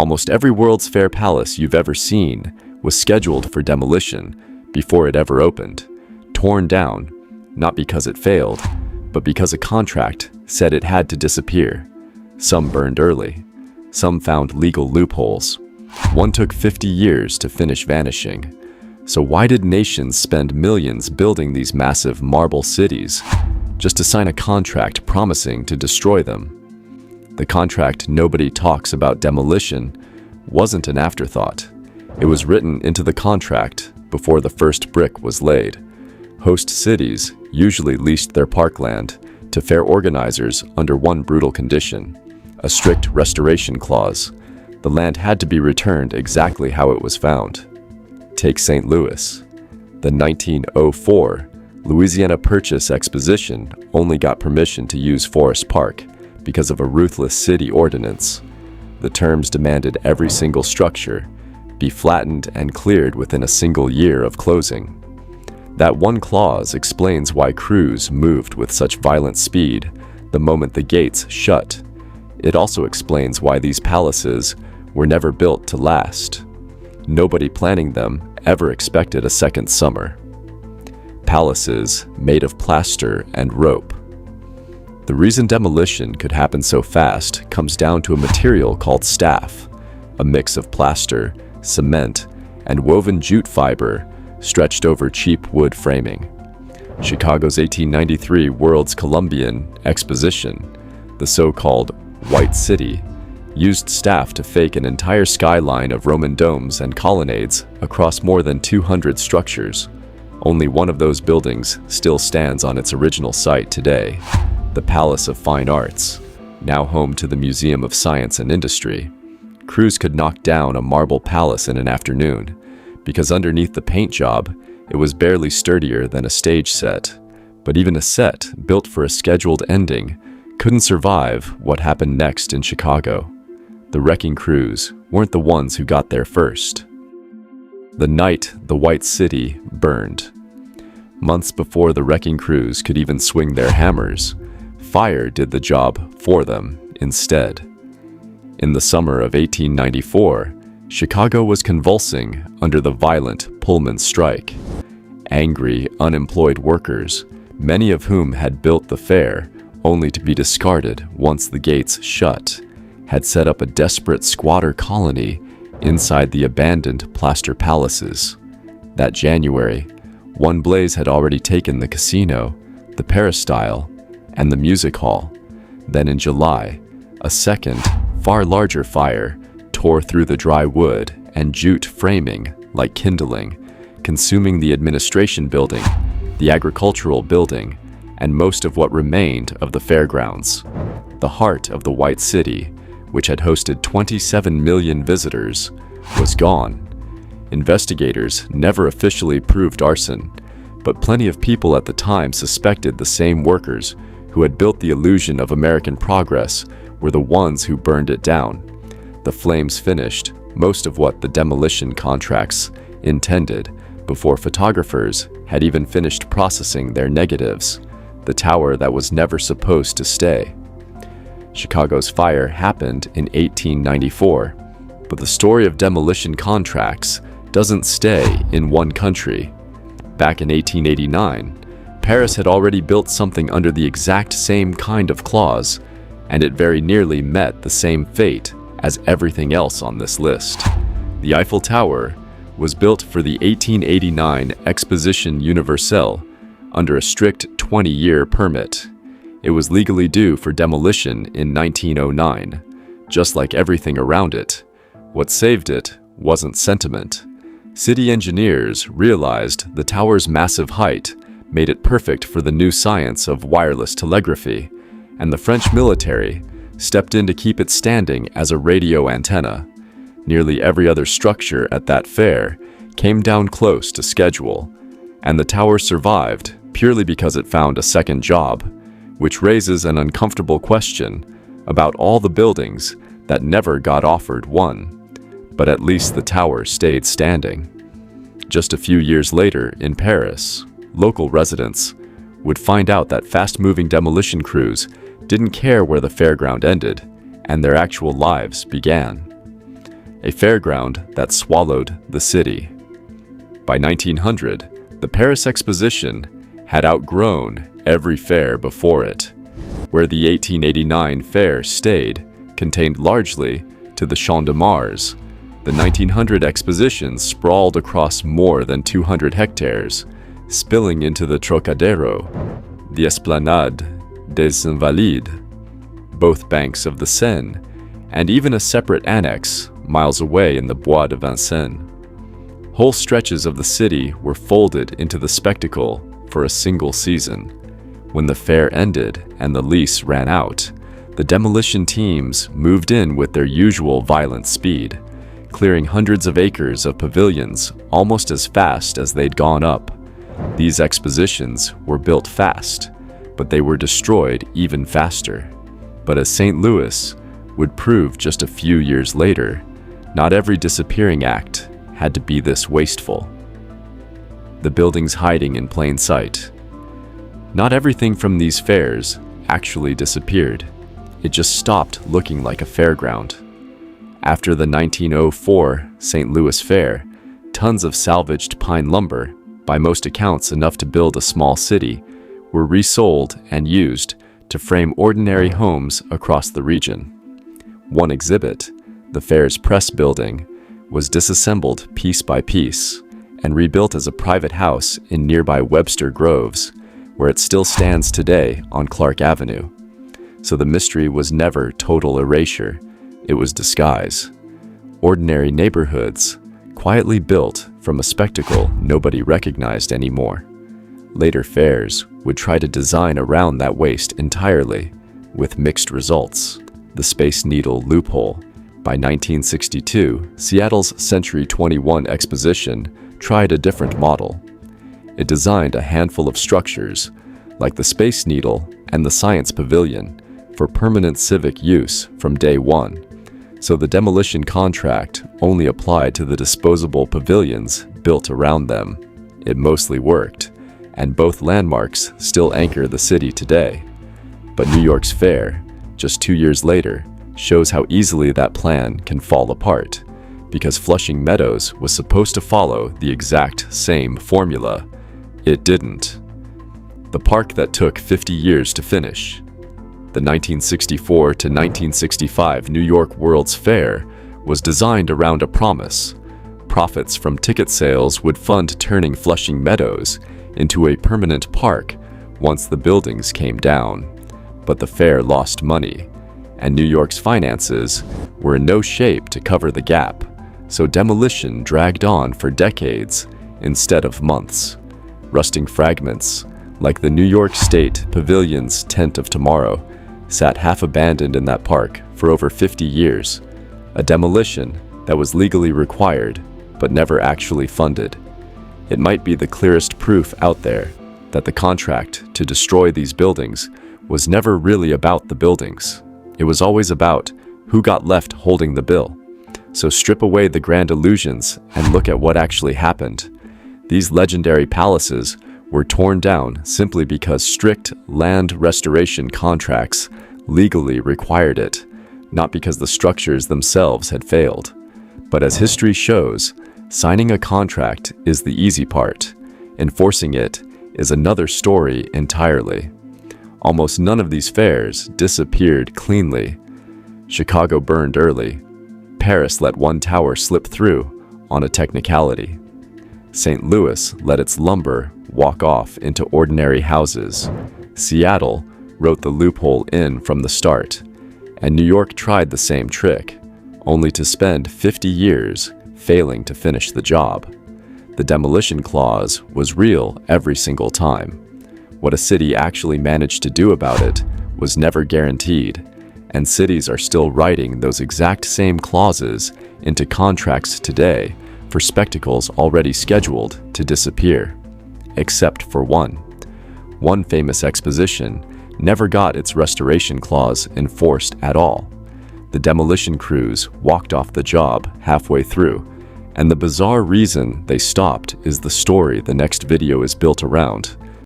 Almost every World's Fair palace you've ever seen was scheduled for demolition before it ever opened, torn down, not because it failed, but because a contract said it had to disappear. Some burned early. Some found legal loopholes. One took 50 years to finish vanishing. So why did nations spend millions building these massive marble cities just to sign a contract promising to destroy them? The contract nobody talks about demolition wasn't an afterthought. It was written into the contract before the first brick was laid. Host cities usually leased their parkland to fair organizers under one brutal condition: a strict restoration clause. The land had to be returned exactly how it was found. Take St. Louis. The 1904 Louisiana Purchase Exposition only got permission to use Forest Park because of a ruthless city ordinance. The terms demanded every single structure be flattened and cleared within a single year of closing. That one clause explains why crews moved with such violent speed the moment the gates shut. It also explains why these palaces were never built to last. Nobody planning them ever expected a second summer. Palaces made of plaster and rope. The reason demolition could happen so fast comes down to a material called staff, a mix of plaster, cement, and woven jute fiber stretched over cheap wood framing. Chicago's 1893 World's Columbian Exposition, the so-called White City, used staff to fake an entire skyline of Roman domes and colonnades across more than 200 structures. Only one of those buildings still stands on its original site today, the Palace of Fine Arts, now home to the Museum of Science and Industry. Crews could knock down a marble palace in an afternoon, because underneath the paint job, it was barely sturdier than a stage set. But even a set built for a scheduled ending couldn't survive what happened next in Chicago. The wrecking crews weren't the ones who got there first. The night the White City burned. Months before the wrecking crews could even swing their hammers, fire did the job for them instead. In the summer of 1894, Chicago was convulsing under the violent Pullman strike. Angry, unemployed workers, many of whom had built the fair only to be discarded once the gates shut, had set up a desperate squatter colony inside the abandoned plaster palaces. That January, one blaze had already taken the casino, the peristyle, and the music hall. Then in July, a second, far larger fire tore through the dry wood and jute framing like kindling, consuming the administration building, the agricultural building, and most of what remained of the fairgrounds. The heart of the White City, which had hosted 27 million visitors, was gone. Investigators never officially proved arson, but plenty of people at the time suspected the same workers who had built the illusion of American progress were the ones who burned it down. The flames finished most of what the demolition contracts intended before photographers had even finished processing their negatives, the tower that was never supposed to stay. Chicago's fire happened in 1894, but the story of demolition contracts doesn't stay in one country. Back in 1889, Paris had already built something under the exact same kind of clause, and it very nearly met the same fate as everything else on this list. The Eiffel Tower was built for the 1889 Exposition Universelle under a strict 20-year permit. It was legally due for demolition in 1909, just like everything around it. What saved it wasn't sentiment. City engineers realized the tower's massive height made it perfect for the new science of wireless telegraphy, and the French military stepped in to keep it standing as a radio antenna. Nearly every other structure at that fair came down close to schedule, and the tower survived purely because it found a second job, which raises an uncomfortable question about all the buildings that never got offered one. But at least the tower stayed standing. Just a few years later in Paris, local residents would find out that fast-moving demolition crews didn't care where the fairground ended and their actual lives began. a fairground that swallowed the city. By 1900, the Paris Exposition had outgrown every fair before it. Where the 1889 fair stayed contained largely to the Champ de Mars, the 1900 Exposition sprawled across more than 200 hectares, spilling into the Trocadero, the Esplanade des Invalides, both banks of the Seine, and even a separate annex miles away in the Bois de Vincennes. Whole stretches of the city were folded into the spectacle for a single season. When the fair ended and the lease ran out, the demolition teams moved in with their usual violent speed, clearing hundreds of acres of pavilions almost as fast as they'd gone up. These expositions were built fast, but they were destroyed even faster. But as St. Louis would prove just a few years later, not every disappearing act had to be this wasteful. The buildings hiding in plain sight. Not everything from these fairs actually disappeared. It just stopped looking like a fairground. After the 1904 St. Louis Fair, tons of salvaged pine lumber, by most accounts enough to build a small city, were resold and used to frame ordinary homes across the region. One exhibit, the fair's press building, was disassembled piece by piece and rebuilt as a private house in nearby Webster Groves, where it still stands today on Clark Avenue. So the mystery was never total erasure, it was disguise. Ordinary neighborhoods, quietly built from a spectacle nobody recognized anymore. Later fairs would try to design around that waste entirely, with mixed results. The Space Needle loophole. By 1962, Seattle's Century 21 Exposition tried a different model. It designed a handful of structures, like the Space Needle and the Science Pavilion, for permanent civic use from day one. So the demolition contract only applied to the disposable pavilions built around them. It mostly worked, and both landmarks still anchor the city today. But New York's fair, just 2 years later, shows how easily that plan can fall apart, because Flushing Meadows was supposed to follow the exact same formula. It didn't. The park that took 50 years to finish. The 1964 to 1965 New York World's Fair was designed around a promise. Profits from ticket sales would fund turning Flushing Meadows into a permanent park once the buildings came down. But the fair lost money, and New York's finances were in no shape to cover the gap, so demolition dragged on for decades instead of months. Rusting fragments, like the New York State Pavilion's Tent of Tomorrow, sat half abandoned in that park for over 50 years, a demolition that was legally required but never actually funded. It might be the clearest proof out there that the contract to destroy these buildings was never really about the buildings. It was always about who got left holding the bill. So strip away the grand illusions and look at what actually happened. These legendary palaces were torn down simply because strict land restoration contracts legally required it, not because the structures themselves had failed. But as history shows, signing a contract is the easy part. Enforcing it is another story entirely. Almost none of these fairs disappeared cleanly. Chicago burned early. Paris let one tower slip through on a technicality. St. Louis let its lumber walk off into ordinary houses. Seattle wrote the loophole in from the start. And New York tried the same trick, only to spend 50 years failing to finish the job. The demolition clause was real every single time. What a city actually managed to do about it was never guaranteed, and cities are still writing those exact same clauses into contracts today for spectacles already scheduled to disappear. Except for one. One famous exposition never got its restoration clause enforced at all. The demolition crews walked off the job halfway through, and the bizarre reason they stopped is the story the next video is built around.